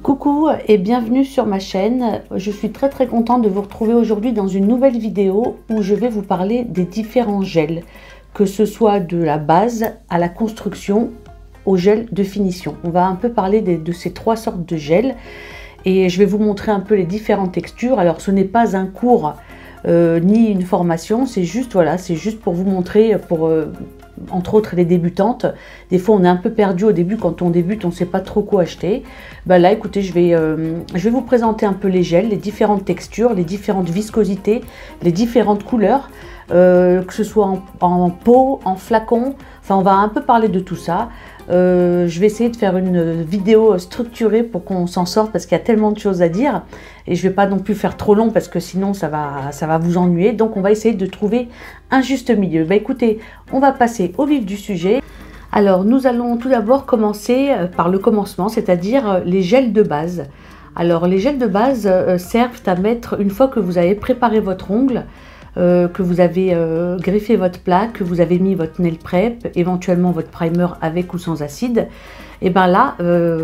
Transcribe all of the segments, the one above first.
Coucou et bienvenue sur ma chaîne. Je suis très contente de vous retrouver aujourd'hui dans une nouvelle vidéo où je vais vous parler des différents gels, que ce soit de la base à la construction au gel de finition. On va un peu parler de ces trois sortes de gels et je vais vous montrer un peu les différentes textures. Alors ce n'est pas un cours ni une formation, c'est juste voilà, c'est juste pour vous montrer, pour entre autres les débutantes. Des fois on est un peu perdu au début, quand on débute on ne sait pas trop quoi acheter. Ben là écoutez, je vais vous présenter un peu les gels, les différentes textures, les différentes viscosités, les différentes couleurs, que ce soit en pot, en flacon, enfin on va un peu parler de tout ça. Je vais essayer de faire une vidéo structurée pour qu'on s'en sorte parce qu'il y a tellement de choses à dire et je ne vais pas non plus faire trop long parce que sinon ça va vous ennuyer. Donc on va essayer de trouver un juste milieu. Bah écoutez, on va passer au vif du sujet. Alors nous allons tout d'abord commencer par le commencement, c'est-à-dire les gels de base. Alors les gels de base servent à mettre une fois que vous avez préparé votre ongle, que vous avez greffé votre plaque, que vous avez mis votre nail prep, éventuellement votre primer avec ou sans acide, et bien là,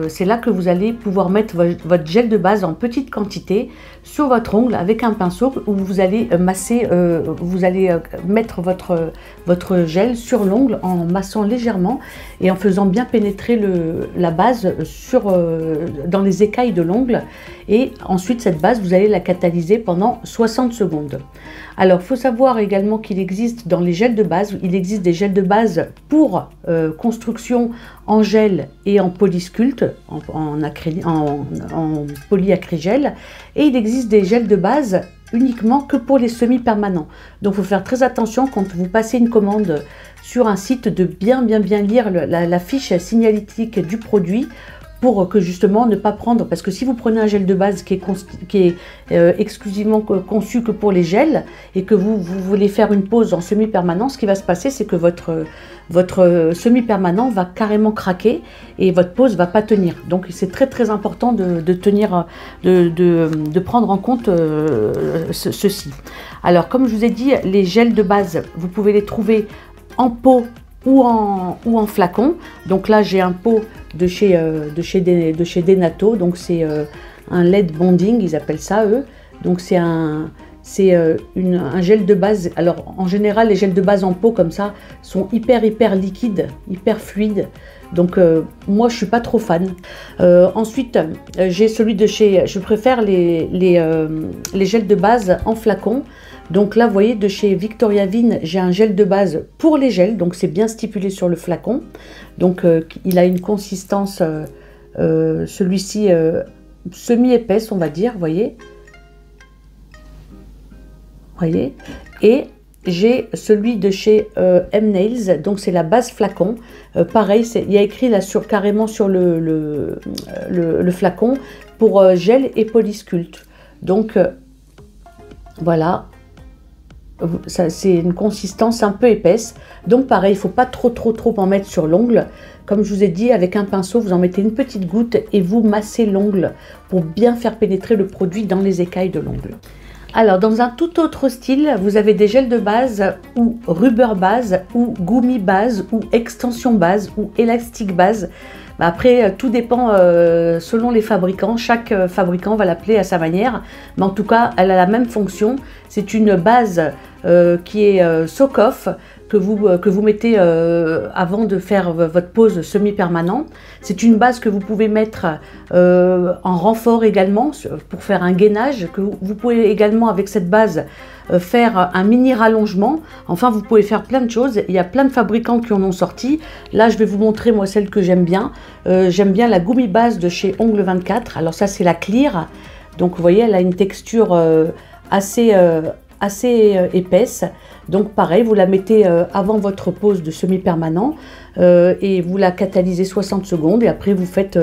c'est là que vous allez pouvoir mettre votre gel de base en petite quantité sur votre ongle avec un pinceau où vous allez masser, vous allez mettre votre gel sur l'ongle en massant légèrement et en faisant bien pénétrer la base dans les écailles de l'ongle. Et ensuite, cette base, vous allez la catalyser pendant 60 secondes. Alors, il faut savoir également qu'il existe dans les gels de base, il existe des gels de base pour construction en gel et en polysculpte, en polyacrygel, et il existe des gels de base uniquement que pour les semi-permanents. Donc, il faut faire très attention quand vous passez une commande sur un site de bien lire la fiche signalétique du produit, pour que justement ne pas prendre, parce que si vous prenez un gel de base qui est exclusivement conçu que pour les gels et que vous voulez faire une pose en semi-permanent, ce qui va se passer, c'est que votre semi-permanent va carrément craquer et votre pose va pas tenir. Donc c'est très important de prendre en compte ceci. Alors comme je vous ai dit, les gels de base, vous pouvez les trouver en pot ou en flacon. Donc là j'ai un pot de chez Denato, donc c'est un LED bonding, ils appellent ça eux. Donc c'est un gel de base. Alors en général les gels de base en pot comme ça sont hyper liquides, hyper fluides. Donc moi je suis pas trop fan. Ensuite j'ai celui de chez, je préfère les gels de base en flacon. Donc là vous voyez, de chez Victoria Vin, j'ai un gel de base pour les gels, donc c'est bien stipulé sur le flacon. Donc il a une consistance, celui-ci semi-épaisse on va dire, voyez. Et j'ai celui de chez M-Nails, donc c'est la base flacon. Pareil, il y a écrit là carrément sur le flacon pour gel et polysculpte. Donc voilà, c'est une consistance un peu épaisse. Donc pareil, il ne faut pas trop en mettre sur l'ongle. Comme je vous ai dit, avec un pinceau, vous en mettez une petite goutte et vous massez l'ongle pour bien faire pénétrer le produit dans les écailles de l'ongle. Alors, dans un tout autre style, vous avez des gels de base ou rubber base ou gummy base ou extension base ou élastique base. Après, tout dépend selon les fabricants. Chaque fabricant va l'appeler à sa manière. Mais en tout cas, elle a la même fonction. C'est une base qui est soak-off que vous mettez avant de faire votre pose semi-permanent. C'est une base que vous pouvez mettre en renfort également pour faire un gainage. Que vous pouvez également avec cette base faire un mini rallongement. Enfin, vous pouvez faire plein de choses. Il y a plein de fabricants qui en ont sorti. Là, je vais vous montrer moi celle que j'aime bien. J'aime bien la Gummy base de chez Ongle 24. Alors ça, c'est la clear. Donc vous voyez, elle a une texture assez épaisse. Donc pareil, vous la mettez avant votre pose de semi-permanent et vous la catalysez 60 secondes et après vous faites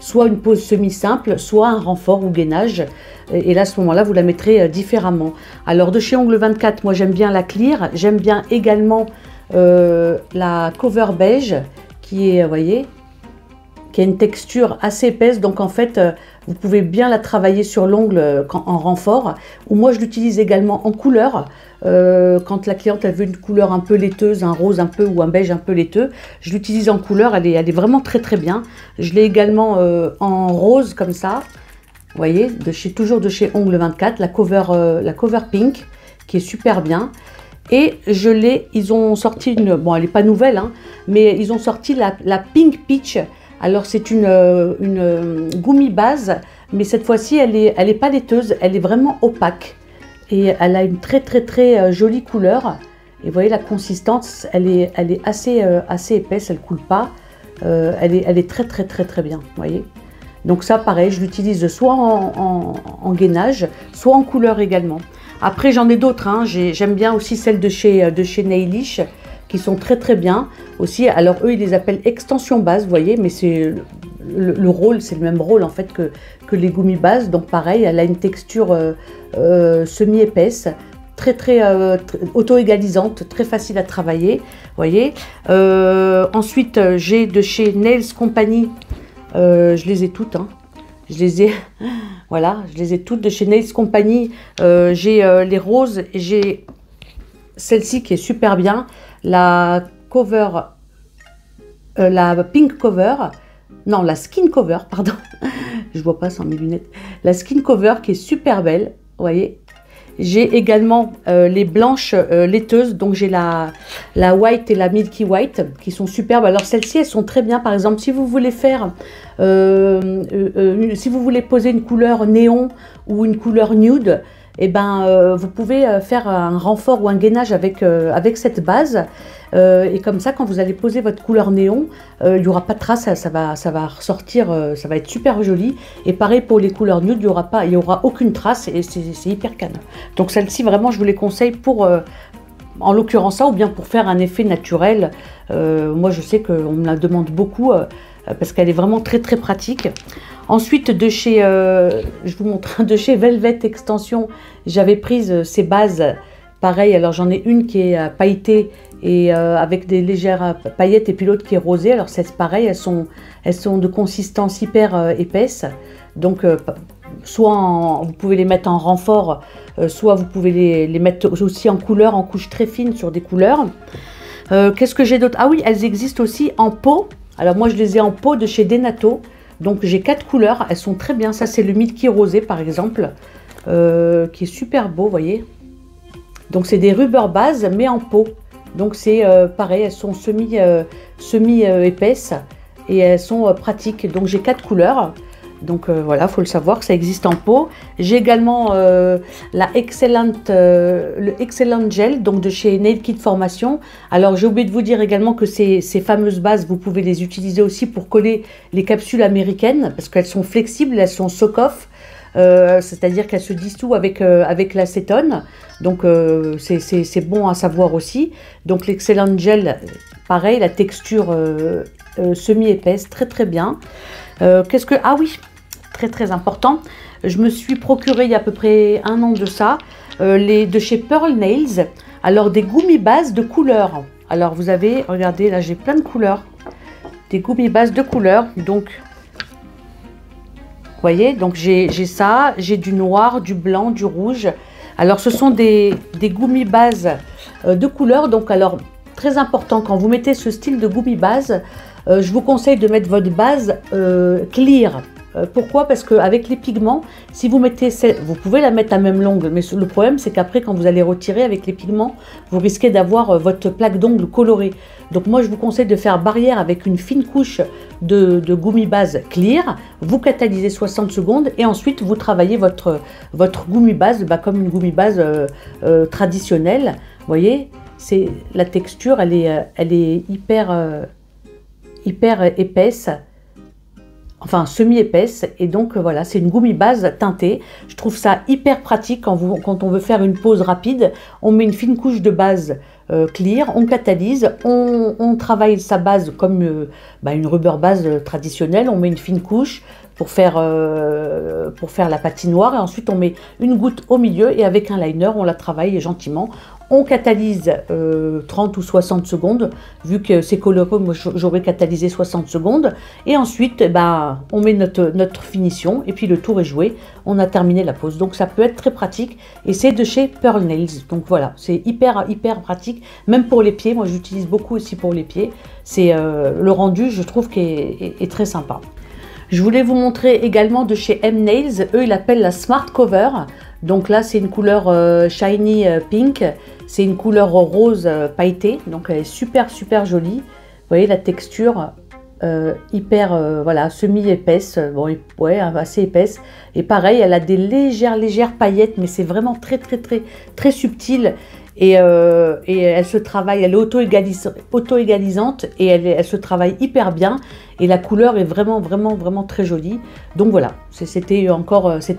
soit une pose semi-simple, soit un renfort ou gainage. Et là, à ce moment-là, vous la mettrez différemment. Alors de chez Ongle 24, moi j'aime bien la clear. J'aime bien également la cover beige qui est, vous voyez, qui a une texture assez épaisse. Donc en fait, Vous pouvez bien la travailler sur l'ongle en renfort, ou moi je l'utilise également en couleur. Quand la cliente elle veut une couleur un peu laiteuse, un rose un peu ou un beige un peu laiteux, je l'utilise en couleur, elle est vraiment très très bien. Je l'ai également en rose comme ça, vous voyez, toujours de chez Ongle 24, la cover pink, qui est super bien. Et ils ont sorti une, bon elle n'est pas nouvelle, hein, mais ils ont sorti la Pink Peach. Alors c'est une gummy base, mais cette fois-ci elle est pas laiteuse, elle est vraiment opaque. Et elle a une très très très jolie couleur. Et vous voyez la consistance, elle est assez épaisse, elle coule pas. Elle est très très très très bien, vous voyez. Donc ça pareil, je l'utilise soit en gainage, soit en couleur également. Après j'en ai d'autres, hein. J'aime bien aussi celles de chez Nailish, qui sont très très bien aussi. Alors eux ils les appellent extension base, vous voyez, mais c'est le rôle, c'est le même rôle en fait que les gummy bases. Donc pareil, elle a une texture semi-épaisse, très auto-égalisante, très facile à travailler, vous voyez. Ensuite j'ai de chez Nails Company, je les ai toutes, hein. Voilà, je les ai toutes de chez Nails Company. J'ai les roses, j'ai celle-ci qui est super bien, la pink cover, non la skin cover, pardon, je vois pas sans mes lunettes, la skin cover qui est super belle, vous voyez. J'ai également les blanches laiteuses, donc j'ai la white et la milky white qui sont superbes. Alors celles-ci elles sont très bien, par exemple si vous voulez faire, si vous voulez poser une couleur néon ou une couleur nude, et ben vous pouvez faire un renfort ou un gainage avec cette base, et comme ça quand vous allez poser votre couleur néon, il n'y aura pas de trace, ça va ressortir, ça va être super joli. Et pareil pour les couleurs nude, il y aura aucune trace et c'est hyper canon. Donc celle-ci vraiment je vous les conseille pour en l'occurrence ça, ou bien pour faire un effet naturel. Moi je sais qu'on me la demande beaucoup parce qu'elle est vraiment très très pratique. Ensuite de chez, je vous montre, de chez Velvet Extension, j'avais prise ces bases, pareil, alors j'en ai une qui est pailletée et avec des légères paillettes, et puis l'autre qui est rosée. Alors c'est pareil, elles sont de consistance hyper épaisse, donc soit vous pouvez les mettre en renfort, soit vous pouvez les mettre aussi en couleur, en couche très fine sur des couleurs. Qu'est-ce que j'ai d'autre? Ah oui, elles existent aussi en pot. Alors moi je les ai en pot de chez Denato. Donc j'ai 4 couleurs, elles sont très bien. Ça c'est le Milky Rosé par exemple, qui est super beau, vous voyez. Donc c'est des rubber bases mais en pot. Donc c'est pareil, elles sont semi épaisses et elles sont pratiques. Donc j'ai 4 couleurs. Donc voilà, faut le savoir que ça existe en pot. J'ai également le Excellent Gel, donc de chez Nail Kit Formation. Alors j'ai oublié de vous dire également que ces fameuses bases, vous pouvez les utiliser aussi pour coller les capsules américaines, parce qu'elles sont flexibles, elles sont soak-off, c'est-à-dire qu'elles se dissouent avec l'acétone. Donc c'est bon à savoir aussi. Donc l'Excellent Gel, pareil, la texture semi-épaisse, très très bien. Ah oui, très important, je me suis procuré il y a à peu près un an de ça, de chez Pearl Nails, alors des gummy bases de couleurs. Alors vous avez, regardez là j'ai plein de couleurs, des gummy bases de couleurs, donc vous voyez, donc j'ai ça, j'ai du noir, du blanc, du rouge. Alors ce sont des gummy bases de couleurs, donc alors très important quand vous mettez ce style de gummy base, je vous conseille de mettre votre base clear. Pourquoi? Parce qu'avec les pigments, si vous mettez, vous pouvez la mettre à même l'ongle, mais le problème c'est qu'après quand vous allez retirer avec les pigments, vous risquez d'avoir votre plaque d'ongle colorée. Donc moi je vous conseille de faire barrière avec une fine couche de gummy base clear, vous catalysez 60 secondes et ensuite vous travaillez votre gummy base comme une gummy base traditionnelle. Vous voyez, la texture elle est hyper épaisse, enfin semi-épaisse, et donc voilà, c'est une gummy base teintée. Je trouve ça hyper pratique quand on veut faire une pose rapide. On met une fine couche de base clear, on catalyse, on travaille sa base comme une rubber base traditionnelle. On met une fine couche pour faire la patinoire, et ensuite on met une goutte au milieu et avec un liner on la travaille gentiment. On catalyse 30 ou 60 secondes, vu que c'est coloré, moi j'aurais catalysé 60 secondes. Et ensuite, on met notre finition et puis le tour est joué. On a terminé la pose. Donc ça peut être très pratique et c'est de chez Pearl Nails. Donc voilà, c'est hyper pratique, même pour les pieds. Moi j'utilise beaucoup aussi pour les pieds. C'est le rendu, je trouve, qui est très sympa. Je voulais vous montrer également de chez M-Nails. Eux, ils l'appellent la Smart Cover. Donc là, c'est une couleur shiny pink. C'est une couleur rose pailletée. Donc elle est super jolie. Vous voyez la texture voilà, semi-épaisse. Bon, ouais, assez épaisse. Et pareil, elle a des légères paillettes, mais c'est vraiment très subtil. Et elle se travaille, elle est auto-égalisante et elle se travaille hyper bien. Et la couleur est vraiment très jolie. Donc voilà, c'était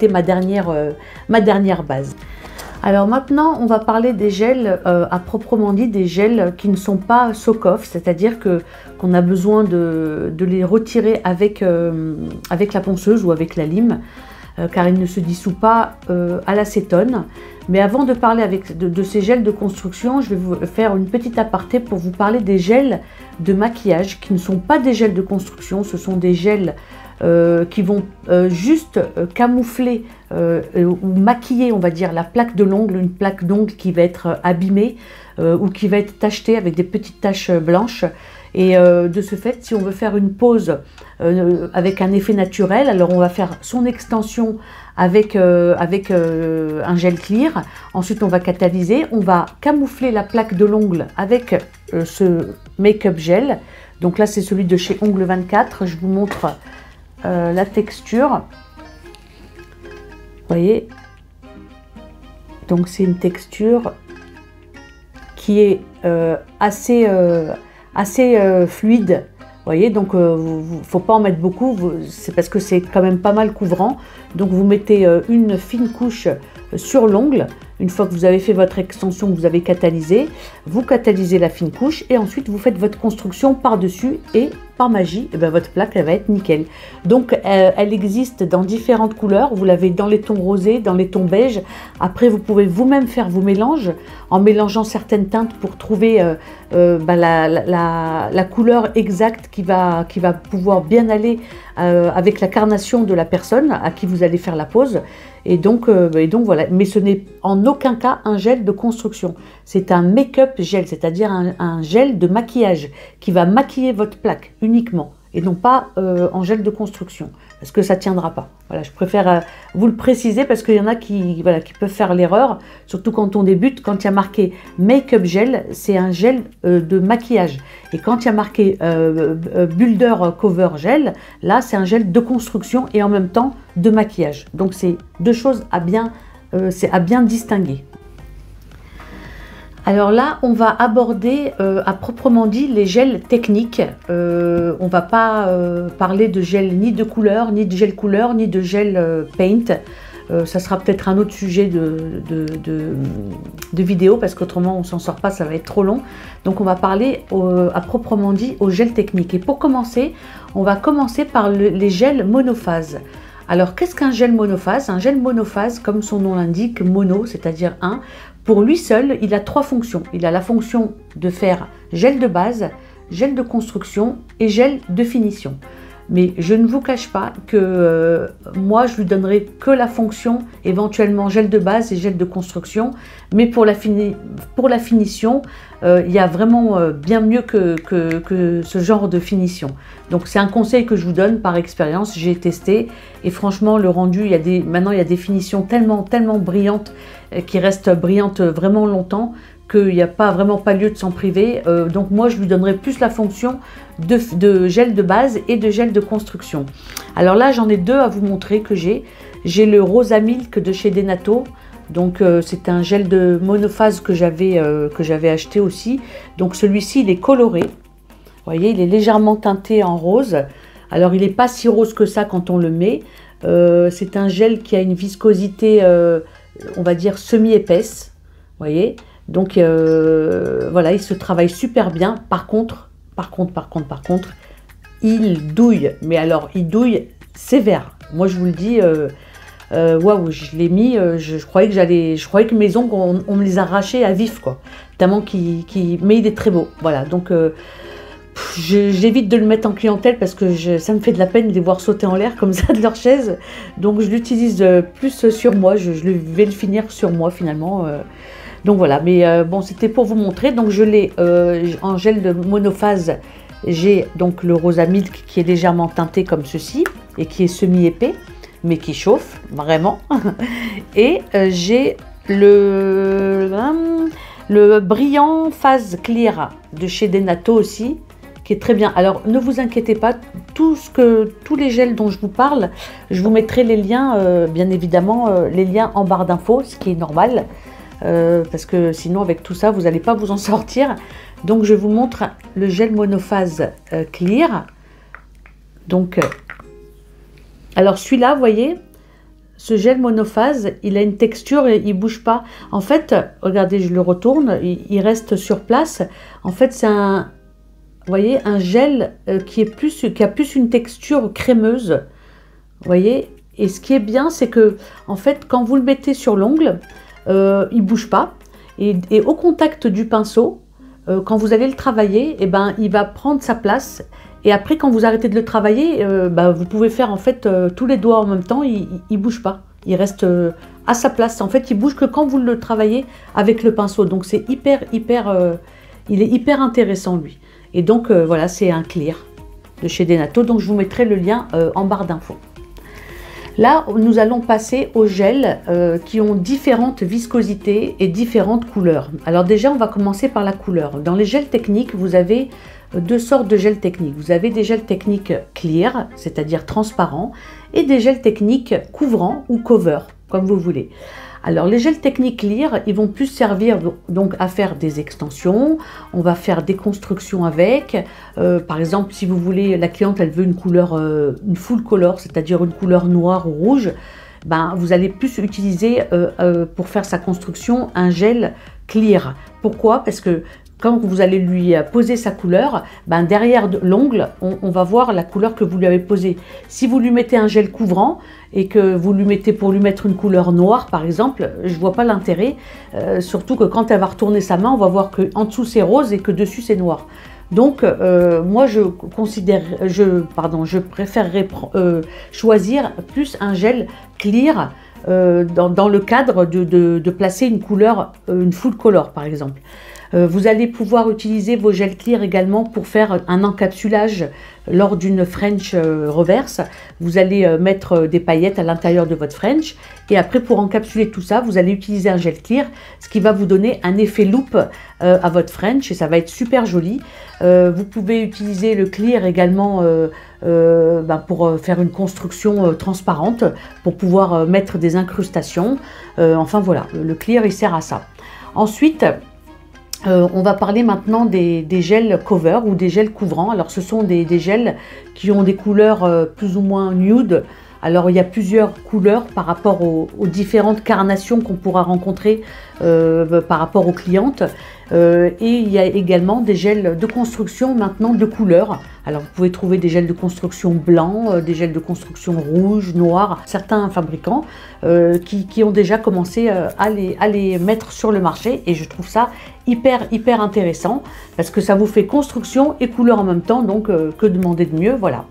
ma dernière base. Alors maintenant, on va parler des gels, à proprement dit, des gels qui ne sont pas soak-off, c'est-à-dire qu'on a besoin de les retirer avec la ponceuse ou avec la lime. Car il ne se dissout pas à l'acétone. Mais avant de parler de ces gels de construction, je vais vous faire une petite aparté pour vous parler des gels de maquillage qui ne sont pas des gels de construction, ce sont des gels qui vont juste camoufler ou maquiller, on va dire, la plaque de l'ongle, une plaque d'ongle qui va être abîmée ou qui va être tachetée avec des petites taches blanches. Et de ce fait, si on veut faire une pose avec un effet naturel, alors on va faire son extension avec un gel clear. Ensuite, on va catalyser, on va camoufler la plaque de l'ongle avec ce make-up gel. Donc là, c'est celui de chez Ongle 24. Je vous montre la texture. Vous voyez, donc c'est une texture qui est assez fluide. Vous voyez, donc faut pas en mettre beaucoup, c'est parce que c'est quand même pas mal couvrant. Donc vous mettez une fine couche sur l'ongle. Une fois que vous avez fait votre extension, que vous avez catalysé, vous catalysez la fine couche et ensuite vous faites votre construction par-dessus et par magie, votre plaque elle va être nickel. Donc elle existe dans différentes couleurs. Vous l'avez dans les tons rosés, dans les tons beige. Après vous pouvez vous-même faire vos mélanges en mélangeant certaines teintes pour trouver la couleur exacte qui va pouvoir bien aller avec la carnation de la personne à qui vous allez faire la pose. Et donc voilà, mais ce n'est en aucun cas un gel de construction. C'est un make-up gel, c'est-à-dire un gel de maquillage qui va maquiller votre plaque uniquement et non pas en gel de construction, parce que ça ne tiendra pas. Voilà, je préfère vous le préciser parce qu'il y en a qui peuvent faire l'erreur, surtout quand on débute. Quand il y a marqué make-up gel, c'est un gel de maquillage. Et quand il y a marqué Builder Cover Gel, là c'est un gel de construction et en même temps de maquillage. Donc c'est deux choses à bien distinguer. Alors là, on va aborder à proprement dit les gels techniques. On ne va pas parler de gel ni de couleur, ni de gel couleur, ni de gel paint. Ça sera peut-être un autre sujet de vidéo parce qu'autrement on s'en sort pas, ça va être trop long. Donc on va parler à proprement dit au gel technique. Et pour commencer, on va commencer par les gels monophase. Alors qu'est-ce qu'un gel monophase? Un gel monophase, comme son nom l'indique, mono, c'est-à-dire un. Pour lui seul, il a trois fonctions. Il a la fonction de faire gel de base, gel de construction et gel de finition. Mais je ne vous cache pas que moi, je lui donnerai que la fonction éventuellement gel de base et gel de construction. Mais pour la finition, il y a vraiment bien mieux que ce genre de finition. Donc c'est un conseil que je vous donne par expérience. J'ai testé et franchement, le rendu, maintenant il y a des finitions tellement brillantes qui restent brillantes vraiment longtemps qu'il n'y a vraiment pas lieu de s'en priver. Donc moi je lui donnerai plus la fonction de gel de base et de gel de construction. Alors là j'en ai deux à vous montrer que j'ai. J'ai le Rosa Milk de chez Denato. Donc c'est un gel de monophase que j'avais acheté aussi. Donc celui-ci il est coloré. Vous voyez, il est légèrement teinté en rose. Alors il n'est pas si rose que ça quand on le met. C'est un gel qui a une viscosité on va dire semi-épaisse. Vous voyez. Donc voilà, il se travaille super bien. Par contre, il douille. Mais alors, il douille sévère. Moi, je vous le dis, waouh, je l'ai mis, je croyais que mes ongles, on me les arrachait à vif, quoi. Tellement mais il est très beau, voilà. Donc, j'évite de le mettre en clientèle parce que ça me fait de la peine de les voir sauter en l'air comme ça de leur chaise. Donc, je l'utilise plus sur moi, je vais le finir sur moi, finalement. Donc, voilà, mais bon, c'était pour vous montrer. Donc, je l'ai en gel de monophase. J'ai donc le Rosa Milk qui est légèrement teinté comme ceci et qui est semi-épais, mais qui chauffe vraiment. Et j'ai le brillant phase clear de chez Denato aussi, qui est très bien. Alors ne vous inquiétez pas, tous les gels dont je vous parle, je vous mettrai les liens, bien évidemment, les liens en barre d'infos, ce qui est normal, parce que sinon avec tout ça, vous n'allez pas vous en sortir. Donc je vous montre le gel monophase clear. Donc, alors celui-là, vous voyez, ce gel monophase, il a une texture et il ne bouge pas. En fait, regardez, je le retourne, il reste sur place. En fait, c'est un, vous voyez, un gel qui a plus une texture crémeuse. Vous voyez, et ce qui est bien, c'est que, en fait, quand vous le mettez sur l'ongle, il ne bouge pas. Et au contact du pinceau, quand vous allez le travailler, eh ben, il va prendre sa place. Et après, quand vous arrêtez de le travailler, vous pouvez faire en fait tous les doigts en même temps. Il ne bouge pas. Il reste à sa place. En fait, il bouge que quand vous le travaillez avec le pinceau. Donc, c'est il est hyper intéressant, lui. Et donc, voilà, c'est un clear de chez Denato. Donc, je vous mettrai le lien en barre d'infos. Là, nous allons passer aux gels qui ont différentes viscosités et différentes couleurs. Alors déjà, on va commencer par la couleur. Dans les gels techniques, vous avez deux sortes de gels techniques. Vous avez des gels techniques clear, c'est-à-dire transparents, et des gels techniques couvrants ou cover, comme vous voulez. Alors les gels techniques clear, ils vont plus servir donc à faire des extensions, on va faire des constructions avec. Par exemple, si vous voulez, la cliente elle veut une couleur, une full color, c'est-à-dire une couleur noire ou rouge, ben, vous allez plus utiliser pour faire sa construction un gel clear. Pourquoi? Parce que quand vous allez lui poser sa couleur, ben derrière l'ongle, on va voir la couleur que vous lui avez posée. Si vous lui mettez un gel couvrant et que vous lui mettez pour lui mettre une couleur noire, par exemple, je ne vois pas l'intérêt. Surtout que quand elle va retourner sa main, on va voir qu'en dessous c'est rose et que dessus c'est noir. Donc, moi, je préférerais choisir plus un gel clear dans le cadre de placer une couleur, une full color, par exemple. Vous allez pouvoir utiliser vos gels clear également pour faire un encapsulage lors d'une French reverse. Vous allez mettre des paillettes à l'intérieur de votre French et après pour encapsuler tout ça, vous allez utiliser un gel clear, ce qui va vous donner un effet loupe à votre French et ça va être super joli. Vous pouvez utiliser le clear également pour faire une construction transparente, pour pouvoir mettre des incrustations. Enfin voilà, le clear il sert à ça. Ensuite, on va parler maintenant des gels cover ou des gels couvrants. Alors ce sont des gels qui ont des couleurs plus ou moins nude. Alors il y a plusieurs couleurs par rapport aux différentes carnations qu'on pourra rencontrer par rapport aux clientes. Et il y a également des gels de construction maintenant de couleurs. Alors vous pouvez trouver des gels de construction blancs, des gels de construction rouge, noir. Certains fabricants qui ont déjà commencé à les mettre sur le marché et je trouve ça hyper intéressant parce que ça vous fait construction et couleur en même temps, donc que demander de mieux, voilà.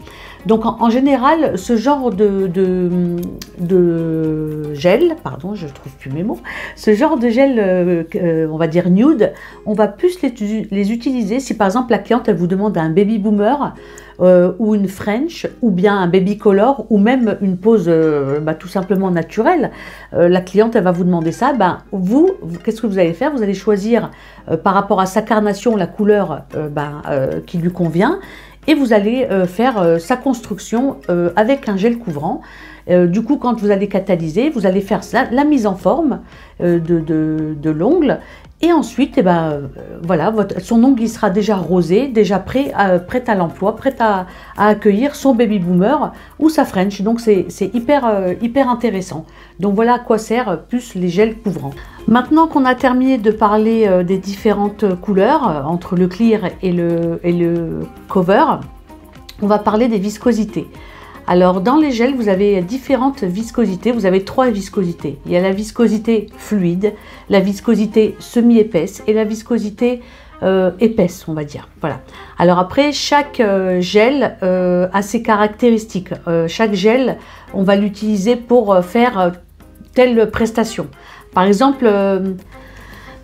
Donc en général, ce genre de gel, pardon, je ne trouve plus mes mots, ce genre de gel, on va dire nude, on va plus les utiliser si par exemple la cliente elle vous demande un baby boomer ou une French ou bien un baby color ou même une pose tout simplement naturelle. La cliente elle va vous demander ça, vous qu'est-ce que vous allez faire? Vous allez choisir par rapport à sa carnation la couleur qui lui convient. Et vous allez faire sa construction avec un gel couvrant. Du coup, quand vous allez catalyser, vous allez faire la mise en forme de l'ongle. Et ensuite, voilà, son ongle il sera déjà rosé, déjà prêt à l'emploi, prêt à accueillir son baby boomer ou sa French. Donc, c'est hyper intéressant. Donc, voilà à quoi servent plus les gels couvrants. Maintenant qu'on a terminé de parler des différentes couleurs entre le clear et le cover, on va parler des viscosités. Alors dans les gels, vous avez différentes viscosités, vous avez 3 viscosités. Il y a la viscosité fluide, la viscosité semi-épaisse et la viscosité épaisse, on va dire. Voilà. Alors après, chaque gel a ses caractéristiques. Chaque gel, on va l'utiliser pour faire telle prestation. Par exemple,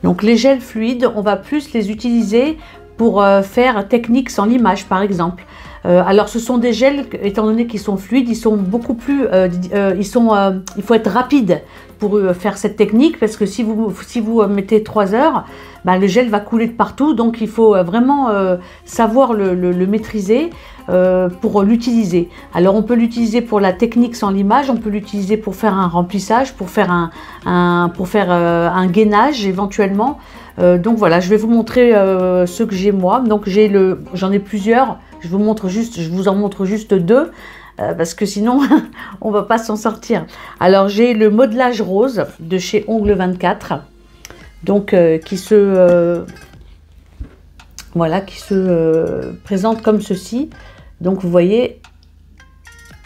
donc les gels fluides, on va plus les utiliser pour faire technique sans limage, par exemple. Alors ce sont des gels, étant donné qu'ils sont fluides, ils sont beaucoup plus, il faut être rapide pour faire cette technique, parce que si vous mettez 3 heures, ben, le gel va couler de partout, donc il faut vraiment savoir le maîtriser pour l'utiliser. Alors on peut l'utiliser pour la technique sans limage, on peut l'utiliser pour faire un remplissage, pour faire un gainage éventuellement. Donc voilà, je vais vous montrer ce que j'ai moi. Donc j'en ai plusieurs. Je vous en montre juste 2 parce que sinon on va pas s'en sortir. Alors j'ai le modelage rose de chez Ongles 24, donc qui se présente comme ceci. Donc vous voyez,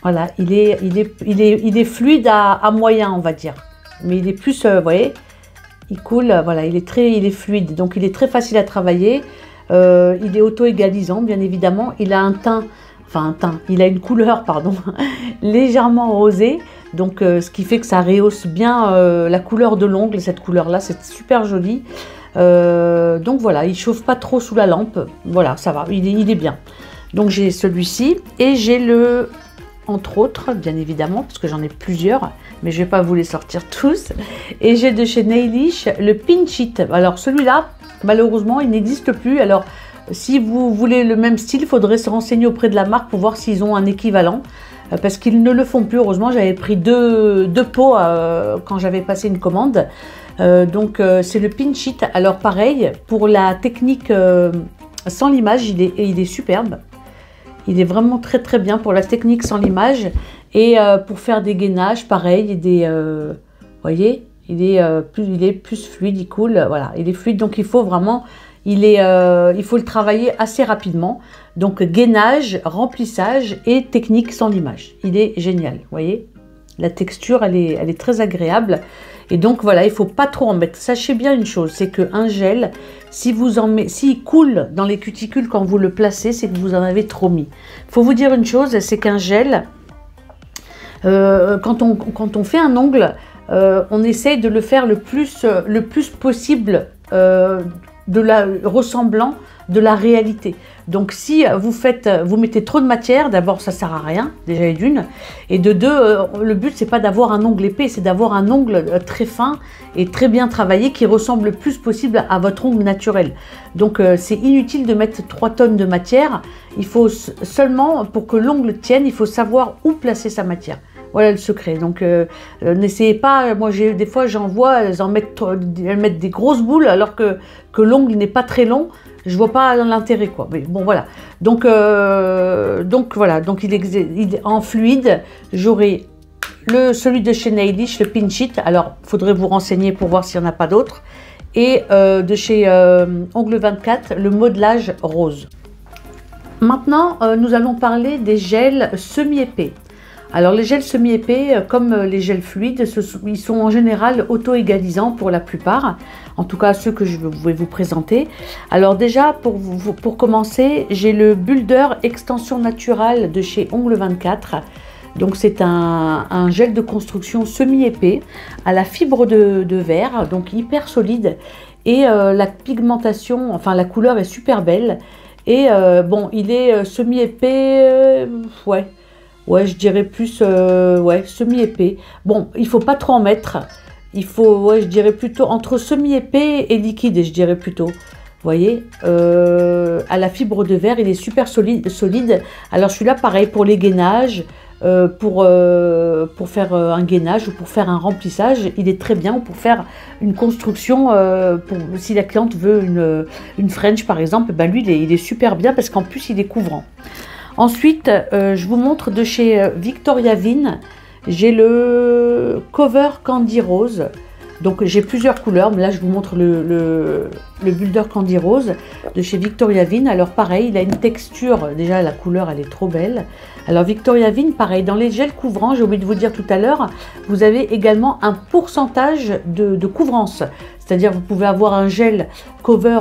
voilà, il est fluide à moyen, on va dire, mais il est plus, vous voyez, il coule, voilà, il est fluide, donc il est très facile à travailler. Il est auto-égalisant, bien évidemment. Il a il a une couleur, pardon, légèrement rosée, donc ce qui fait que ça rehausse bien la couleur de l'ongle. Cette couleur-là, c'est super joli. Donc voilà, il chauffe pas trop sous la lampe. Voilà, ça va, il est bien. Donc j'ai celui-ci et j'ai entre autres, bien évidemment, parce que j'en ai plusieurs, mais je vais pas vous les sortir tous. Et j'ai de chez Nailish le Pinch It. Alors celui-là, malheureusement, il n'existe plus. Alors, si vous voulez le même style, il faudrait se renseigner auprès de la marque pour voir s'ils ont un équivalent. Parce qu'ils ne le font plus. Heureusement, j'avais pris deux pots quand j'avais passé une commande. Donc, c'est le Pinch It. Alors, pareil, pour la technique sans limage, il est superbe. Il est vraiment très très bien pour la technique sans limage. Et pour faire des gainages, pareil, vous voyez, il est plus fluide, il coule, voilà, il est fluide, donc il faut vraiment, il faut le travailler assez rapidement. Donc gainage, remplissage et technique sans limage. Il est génial, vous voyez, la texture, elle est très agréable. Et donc voilà, il faut pas trop en mettre. Sachez bien une chose, c'est qu'un gel, s'il coule dans les cuticules quand vous le placez, c'est que vous en avez trop mis. Il faut vous dire une chose, c'est qu'un gel, quand on fait un ongle, on essaye de le faire le plus possible ressemblant de la réalité. Donc si vous mettez trop de matière, d'abord ça sert à rien, déjà d'une, et de deux, le but c'est pas d'avoir un ongle épais, c'est d'avoir un ongle très fin et très bien travaillé qui ressemble le plus possible à votre ongle naturel. Donc c'est inutile de mettre 3 tonnes de matière. Il faut seulement, pour que l'ongle tienne, il faut savoir où placer sa matière. Voilà le secret. Donc n'essayez pas, moi des fois j'en vois, elles mettent des grosses boules alors que l'ongle n'est pas très long. Je vois pas l'intérêt, quoi. Mais bon, voilà. Donc voilà. Donc il est en fluide. J'aurai celui de chez Nailish, le Pinch It. Alors, il faudrait vous renseigner pour voir s'il n'y en a pas d'autres. Et de chez Ongles 24, le modelage rose. Maintenant, nous allons parler des gels semi-épais. Alors les gels semi-épais, comme les gels fluides, ils sont en général auto-égalisants pour la plupart, en tout cas ceux que je vais vous présenter. Alors déjà, pour commencer, j'ai le Builder Extension Naturale de chez Ongles 24. Donc c'est un gel de construction semi-épais à la fibre de verre, donc hyper solide. Et la pigmentation, enfin la couleur est super belle. Et bon, il est semi-épais, ouais, je dirais plus, semi-épais. Bon, il faut pas trop en mettre. Il faut, je dirais plutôt entre semi-épais et liquide, je dirais plutôt. Vous voyez, à la fibre de verre, il est super solide. Alors, je suis là pareil pour les gainages, pour faire un gainage ou pour faire un remplissage. Il est très bien, ou pour faire une construction, si la cliente veut une French par exemple, ben lui, il est super bien parce qu'en plus, il est couvrant. Ensuite, je vous montre de chez Victoria Vin, j'ai le Cover Candy Rose. Donc j'ai plusieurs couleurs, mais là je vous montre le Builder Candy Rose de chez Victoria Vin. Alors pareil, il a une texture, déjà la couleur elle est trop belle. Alors Victoria Vin, pareil, dans les gels couvrants, j'ai oublié de vous dire tout à l'heure, vous avez également un pourcentage de couvrance. C'est-à-dire vous pouvez avoir un gel cover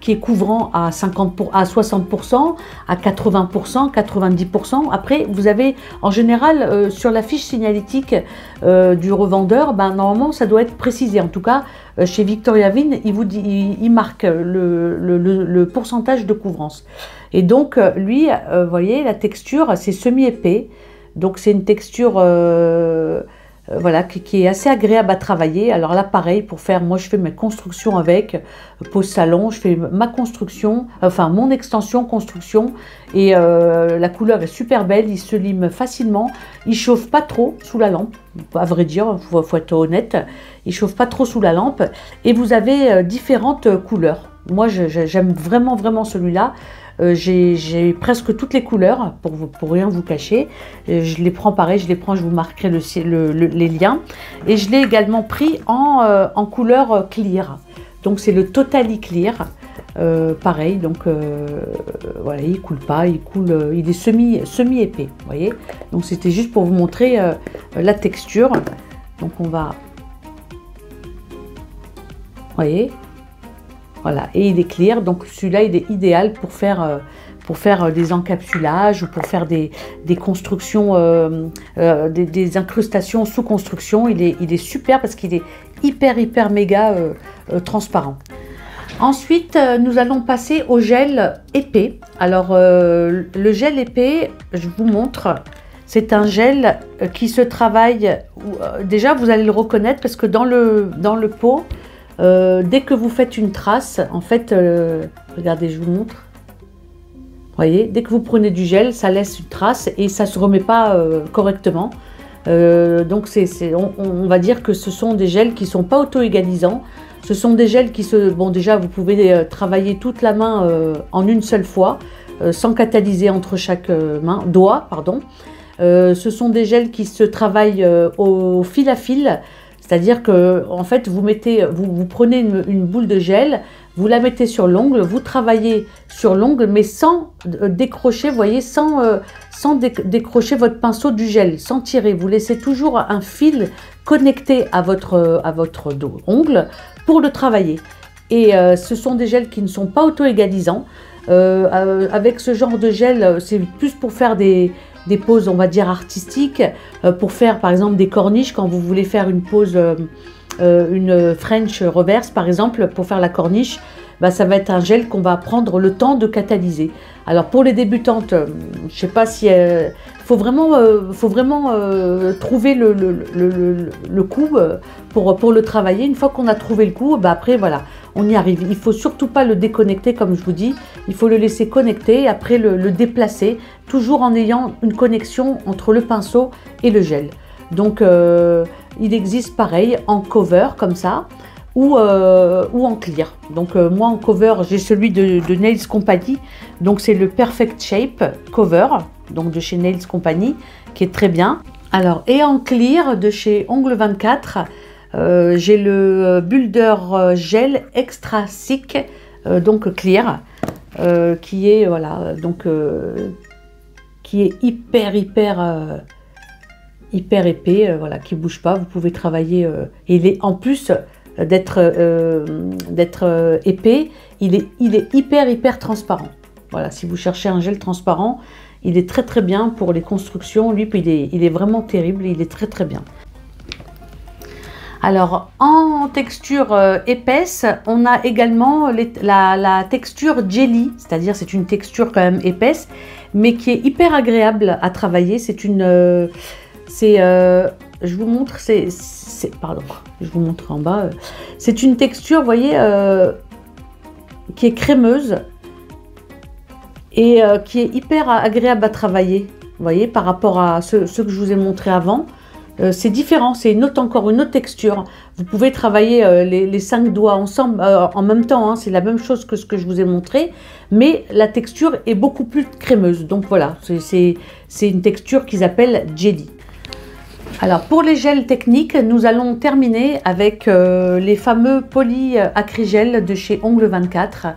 qui est couvrant à 60%, à 80%, 90%. Après, vous avez en général sur la fiche signalétique du revendeur, ben, normalement ça doit être précisé. En tout cas, chez Victoria Vin, il marque le pourcentage de couvrance. Et donc, lui, vous voyez, la texture, c'est semi-épais. Donc, c'est une texture... voilà, qui est assez agréable à travailler. Alors là, pareil, pour faire, moi je fais mes constructions avec, pose salon, je fais ma construction, enfin mon extension construction, et la couleur est super belle, il se lime facilement, il chauffe pas trop sous la lampe, à vrai dire, faut être honnête, il chauffe pas trop sous la lampe, et vous avez différentes couleurs. Moi j'aime vraiment celui-là. J'ai presque toutes les couleurs, pour rien vous cacher. Je les prends pareil, je vous marquerai les liens. Et je l'ai également pris en couleur clear. Donc c'est le Totally Clear. Pareil, donc voilà, il coule pas, il est semi-épais, vous voyez. Donc c'était juste pour vous montrer la texture. Donc on va... Vous voyez ? Voilà, et il est clear, donc celui-là il est idéal pour faire des encapsulages ou pour faire des constructions, des incrustations sous construction. Il est super parce qu'il est hyper méga transparent. Ensuite, nous allons passer au gel épais. Alors, le gel épais, je vous montre, c'est un gel qui se travaille, déjà vous allez le reconnaître parce que dans le pot, dès que vous faites une trace, en fait, regardez, je vous montre. Vous voyez, dès que vous prenez du gel, ça laisse une trace et ça ne se remet pas correctement. Donc, on va dire que ce sont des gels qui ne sont pas auto-égalisants. Ce sont des gels qui se... Bon, déjà, vous pouvez travailler toute la main en une seule fois, sans catalyser entre chaque doigt, pardon. Ce sont des gels qui se travaillent au fil à fil. C'est-à-dire que, en fait, vous prenez une boule de gel, vous la mettez sur l'ongle, vous travaillez sur l'ongle, mais sans décrocher, vous voyez, sans décrocher votre pinceau du gel, sans tirer. Vous laissez toujours un fil connecté à votre ongle pour le travailler. Et ce sont des gels qui ne sont pas auto-égalisants. Avec ce genre de gel, c'est plus pour faire des poses, on va dire, artistiques, pour faire par exemple des corniches, quand vous voulez faire une pose, une French reverse par exemple, pour faire la corniche, bah, ça va être un gel qu'on va prendre le temps de catalyser. Alors pour les débutantes, je sais pas si... faut vraiment trouver le coup pour le travailler. Une fois qu'on a trouvé le coup, bah, après voilà, on y arrive. Il faut surtout pas le déconnecter comme je vous dis, il faut le laisser connecter et après le déplacer, toujours en ayant une connexion entre le pinceau et le gel. Donc il existe pareil en cover comme ça, ou en clear. Donc moi en cover j'ai celui de Nails Company, donc c'est le Perfect Shape Cover, donc de chez Nails Company, qui est très bien. Alors et en clear de chez Ongle 24, j'ai le Builder Gel Extra Thick, donc clear, qui est voilà, donc qui est hyper épais, voilà, qui bouge pas. Vous pouvez travailler, et il est en plus d'être épais, il est hyper transparent. Voilà, si vous cherchez un gel transparent, il est très bien pour les constructions. Lui, il est vraiment terrible, il est très bien. Alors, en texture épaisse, on a également la texture jelly, c'est-à-dire c'est une texture quand même épaisse, mais qui est hyper agréable à travailler. C'est une... je vous montre, pardon, je vous montre en bas. C'est une texture, vous voyez, qui est crémeuse et qui est hyper agréable à travailler. Vous voyez, par rapport à ce que je vous ai montré avant. C'est différent, c'est encore une autre texture. Vous pouvez travailler les 5 doigts ensemble en même temps, hein, c'est la même chose que ce que je vous ai montré, mais la texture est beaucoup plus crémeuse. Donc voilà, c'est une texture qu'ils appellent jelly. Alors pour les gels techniques, nous allons terminer avec les fameux polyacrygels de chez Ongles 24,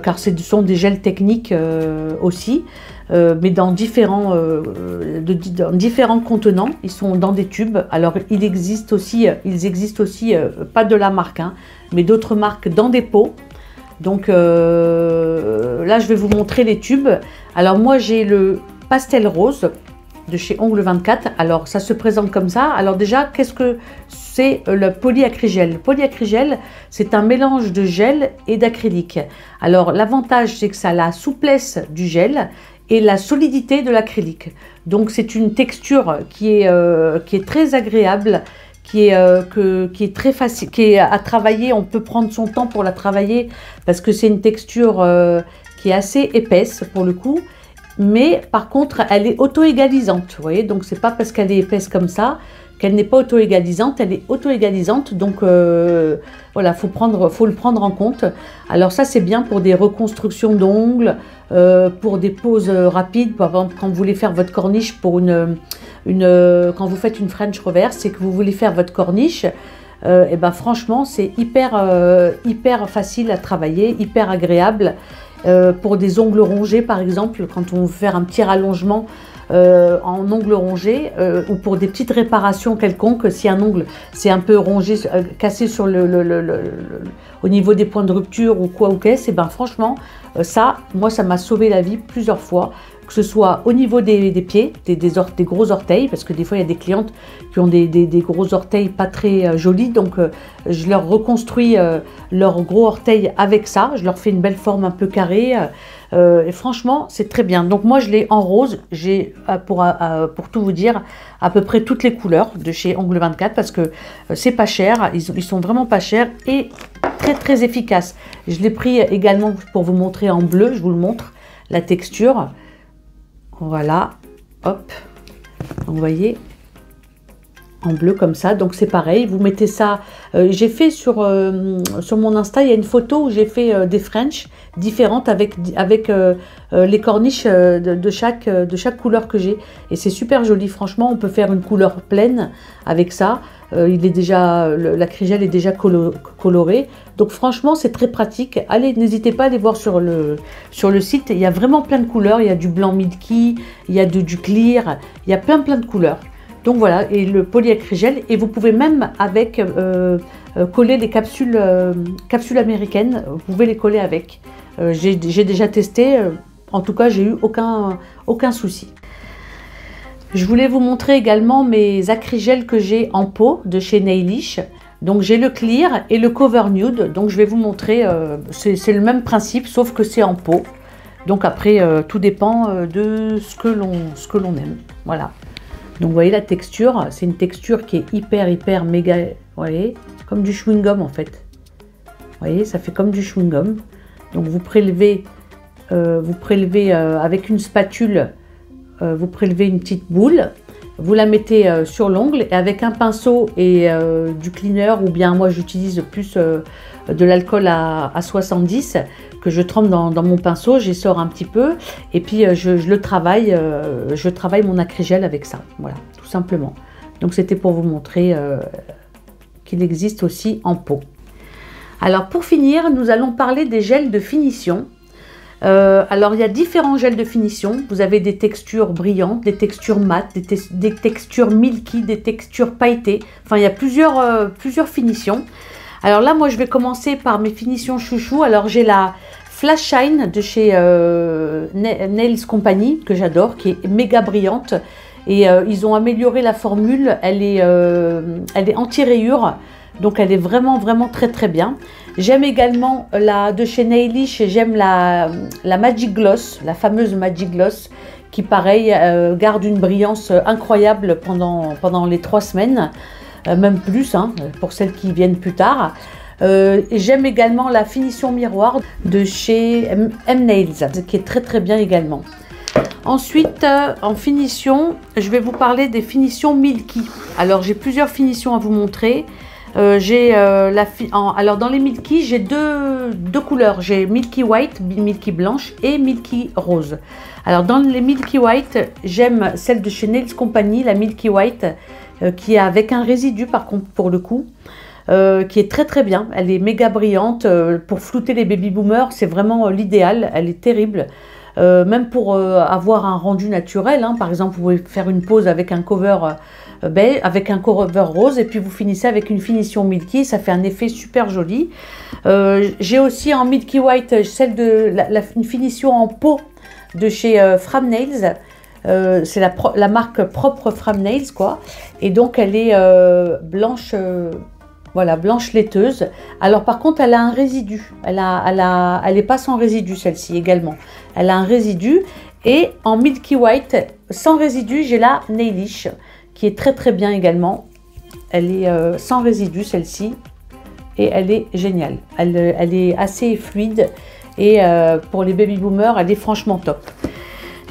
car ce sont des gels techniques aussi, mais dans différents contenants. Ils sont dans des tubes. Alors ils existent aussi, pas de la marque, hein, mais d'autres marques dans des pots. Donc là je vais vous montrer les tubes. Alors moi j'ai le pastel rose de chez Ongles 24. Alors ça se présente comme ça. Alors déjà, qu'est-ce que c'est le polyacrygel? Le polyacrygel, c'est un mélange de gel et d'acrylique. Alors l'avantage, c'est que ça a la souplesse du gel et la solidité de l'acrylique. Donc c'est une texture qui est très agréable, qui est très facile, qui est à travailler. On peut prendre son temps pour la travailler parce que c'est une texture qui est assez épaisse pour le coup. Mais par contre, elle est auto-égalisante, vous voyez, donc c'est pas parce qu'elle est épaisse comme ça qu'elle n'est pas auto-égalisante, elle est auto-égalisante, donc voilà, faut le prendre en compte. Alors ça, c'est bien pour des reconstructions d'ongles, pour des poses rapides, par exemple, quand vous voulez faire votre corniche pour quand vous faites une French reverse et que vous voulez faire votre corniche, et ben franchement, c'est hyper facile à travailler, hyper agréable. Pour des ongles rongés par exemple, quand on veut faire un petit rallongement en ongles rongés, ou pour des petites réparations quelconques, si un ongle c'est un peu rongé, cassé sur au niveau des points de rupture ou quoi ou qu'est-ce, et ben franchement ça, moi ça m'a sauvé la vie plusieurs fois, que ce soit au niveau des pieds, des gros orteils, parce que des fois il y a des clientes qui ont des gros orteils pas très jolis, donc je leur reconstruis leurs gros orteils avec ça, je leur fais une belle forme un peu carrée, et franchement c'est très bien. Donc moi je l'ai en rose, j'ai pour tout vous dire à peu près toutes les couleurs de chez Ongles 24, parce que c'est pas cher, ils sont vraiment pas chers et très efficaces. Je l'ai pris également pour vous montrer en bleu, je vous le montre, la texture. Voilà, hop, donc vous voyez, en bleu comme ça, donc c'est pareil, vous mettez ça, j'ai fait sur mon Insta, il y a une photo où j'ai fait des French différentes avec les corniches de chaque couleur que j'ai, et c'est super joli, franchement, on peut faire une couleur pleine avec ça, l'acrygel est déjà coloré, donc franchement c'est très pratique. Allez, n'hésitez pas à aller voir sur le site, il y a vraiment plein de couleurs, il y a du blanc milky, il y a du clear, il y a plein de couleurs. Donc voilà, et le polyacrygel, et vous pouvez même avec coller les capsules américaines, vous pouvez les coller avec. J'ai déjà testé, en tout cas j'ai eu aucun souci. Je voulais vous montrer également mes acrygels que j'ai en pot de chez Nailish. Donc j'ai le clear et le cover nude, donc je vais vous montrer, c'est le même principe sauf que c'est en pot. Donc après tout dépend de ce que l'on aime, voilà. Donc vous voyez la texture, c'est une texture qui est hyper méga, vous voyez, comme du chewing-gum en fait. Vous voyez, ça fait comme du chewing-gum. Donc vous prélevez avec une spatule, vous prélevez une petite boule, vous la mettez sur l'ongle et avec un pinceau et du cleaner, ou bien moi j'utilise plus de l'alcool à 70 que je trempe dans mon pinceau, j'y sors un petit peu et puis je travaille mon acrygel avec ça, voilà, tout simplement. Donc c'était pour vous montrer qu'il existe aussi en pot. Alors pour finir, nous allons parler des gels de finition. Alors il y a différents gels de finition, vous avez des textures brillantes, des textures mates, des textures milky, des textures pailletées, enfin il y a plusieurs finitions. Alors là moi je vais commencer par mes finitions chouchou. Alors j'ai la Flash Shine de chez Nails Company que j'adore, qui est méga brillante, et ils ont amélioré la formule, elle est anti-rayures, donc elle est vraiment très bien. J'aime également la de chez Nailish, j'aime la Magic Gloss, la fameuse Magic Gloss, qui pareil garde une brillance incroyable pendant les 3 semaines, même plus hein, pour celles qui viennent plus tard. J'aime également la finition miroir de chez M-Nails, qui est très bien également. Ensuite, en finition, je vais vous parler des finitions Milky. Alors j'ai plusieurs finitions à vous montrer. Alors dans les Milky, j'ai deux couleurs, j'ai Milky White, Milky Blanche et Milky Rose. Alors dans les Milky White, j'aime celle de chez Nails Company, la Milky White, qui est avec un résidu par contre pour le coup, qui est très très bien. Elle est méga brillante pour flouter les baby boomers, c'est vraiment l'idéal, elle est terrible. Même pour avoir un rendu naturel, hein. Par exemple, vous pouvez faire une pose avec un cover beige, avec un cover rose, et puis vous finissez avec une finition milky, ça fait un effet super joli. J'ai aussi en Milky White celle de une finition en peau de chez Fram Nails. C'est la marque propre Fram Nails, quoi. Et donc elle est blanche. Voilà, blanche laiteuse. Alors par contre, elle a un résidu. Elle est pas sans résidu, celle-ci également. Elle a un résidu. Et en Milky White, sans résidu, j'ai la Nailish, qui est très très bien également. Elle est sans résidu, celle-ci. Et elle est géniale. Elle est assez fluide. Et pour les baby boomers, elle est franchement top.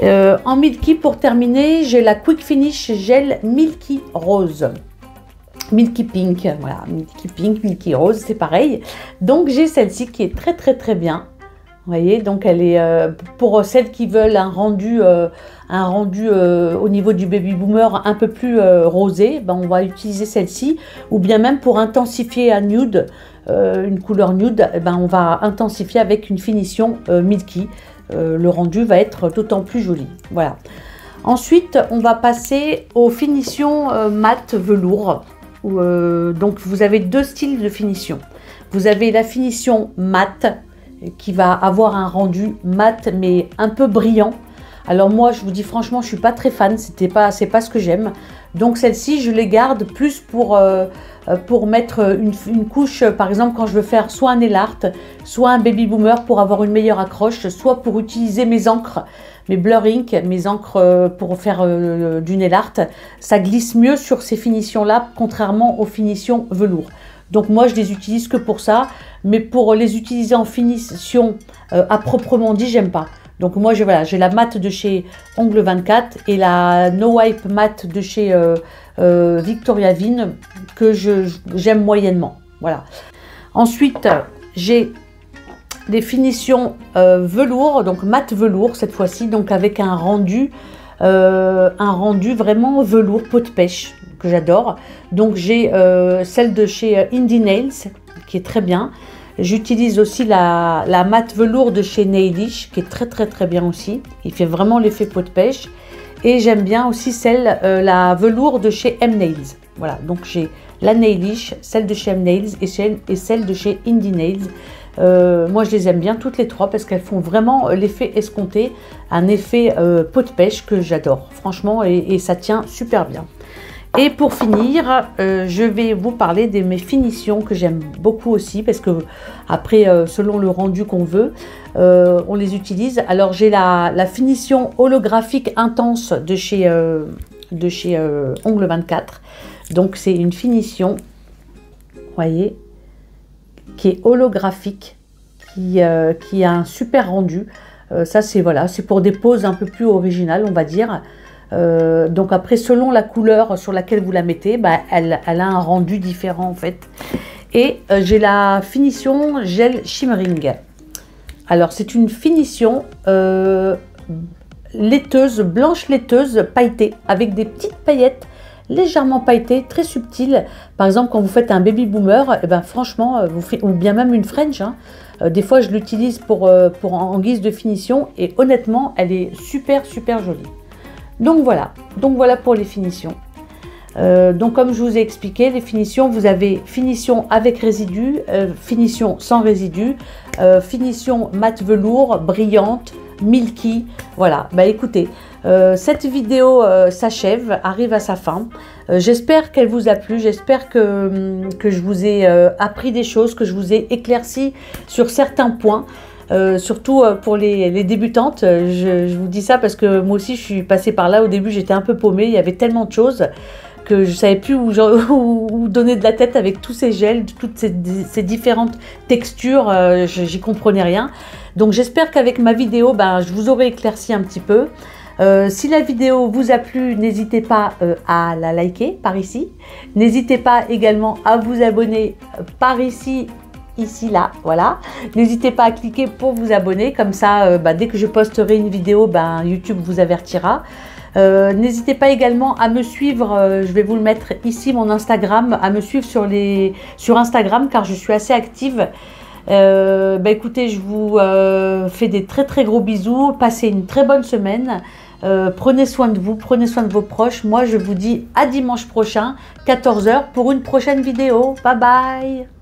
En Milky, pour terminer, j'ai la Quick Finish Gel Milky Rose. Milky Pink, voilà, Milky Pink, Milky Rose, c'est pareil. Donc j'ai celle-ci qui est très très très bien. Vous voyez, donc elle est pour celles qui veulent un rendu au niveau du baby boomer un peu plus rosé, ben on va utiliser celle-ci. Ou bien même pour intensifier à nude, une couleur nude, ben on va intensifier avec une finition Milky. Le rendu va être d'autant plus joli. Voilà. Ensuite, on va passer aux finitions mat velours. Donc vous avez deux styles de finition. Vous avez la finition mat qui va avoir un rendu mat mais un peu brillant. Alors moi je vous dis franchement je suis pas très fan, c'est pas ce que j'aime. Donc celle-ci je les garde plus pour mettre une couche, par exemple quand je veux faire soit un nail art, soit un baby boomer pour avoir une meilleure accroche, soit pour utiliser mes encres, mes Blur Ink, mes encres pour faire du nail art. Ça glisse mieux sur ces finitions là contrairement aux finitions velours. Donc moi je les utilise que pour ça, mais pour les utiliser en finition à proprement dit j'aime pas. Donc moi j'ai la mat de chez Ongle 24 et la No Wipe mat de chez Victoria Vin que j'aime moyennement. Voilà. Ensuite j'ai des finitions velours, donc mat velours cette fois-ci, donc avec un rendu vraiment velours, peau de pêche que j'adore. Donc j'ai celle de chez Indie Nails qui est très bien. J'utilise aussi la mat velours de chez Nailish qui est très très très bien aussi. Il fait vraiment l'effet peau de pêche. Et j'aime bien aussi la velours de chez M-Nails. Voilà, donc j'ai la Nailish, celle de chez M-Nails et celle de chez Indie Nails. Moi je les aime bien toutes les trois parce qu'elles font vraiment l'effet escompté, un effet peau de pêche que j'adore franchement et ça tient super bien. Et pour finir, je vais vous parler de mes finitions que j'aime beaucoup aussi parce que après, selon le rendu qu'on veut, on les utilise. Alors j'ai la finition holographique intense de chez Ongle 24. Donc c'est une finition, vous voyez, qui est holographique, qui a un super rendu. Ça c'est voilà, c'est pour des poses un peu plus originales, on va dire. Donc après selon la couleur sur laquelle vous la mettez, bah, elle a un rendu différent en fait. Et j'ai la finition gel shimmering. Alors c'est une finition laiteuse, blanche laiteuse pailletée avec des petites paillettes légèrement pailletées, très subtiles. Par exemple quand vous faites un baby boomer, et ben franchement ou bien même une French, hein, des fois je l'utilise pour en guise de finition et honnêtement elle est super jolie. Donc voilà pour les finitions. Donc comme je vous ai expliqué, les finitions, vous avez finition avec résidu, finition sans résidu, finition mat velours, brillante, milky. Voilà, bah écoutez, cette vidéo s'achève, arrive à sa fin. J'espère qu'elle vous a plu, j'espère que je vous ai appris des choses, que je vous ai éclairci sur certains points. Surtout pour les débutantes, je vous dis ça parce que moi aussi je suis passée par là. Au début j'étais un peu paumée, il y avait tellement de choses que je ne savais plus où donner de la tête avec tous ces gels, toutes ces différentes textures, j'y comprenais rien. Donc j'espère qu'avec ma vidéo, je vous aurai éclairci un petit peu. Si la vidéo vous a plu, n'hésitez pas à la liker par ici. N'hésitez pas également à vous abonner par ici, là, voilà. N'hésitez pas à cliquer pour vous abonner, comme ça, dès que je posterai une vidéo, YouTube vous avertira. N'hésitez pas également à me suivre, je vais vous le mettre ici, mon Instagram, à me suivre sur Instagram car je suis assez active. Écoutez, je vous fais des très très gros bisous, passez une très bonne semaine, prenez soin de vous, prenez soin de vos proches. Moi je vous dis à dimanche prochain, 14 h pour une prochaine vidéo. Bye bye.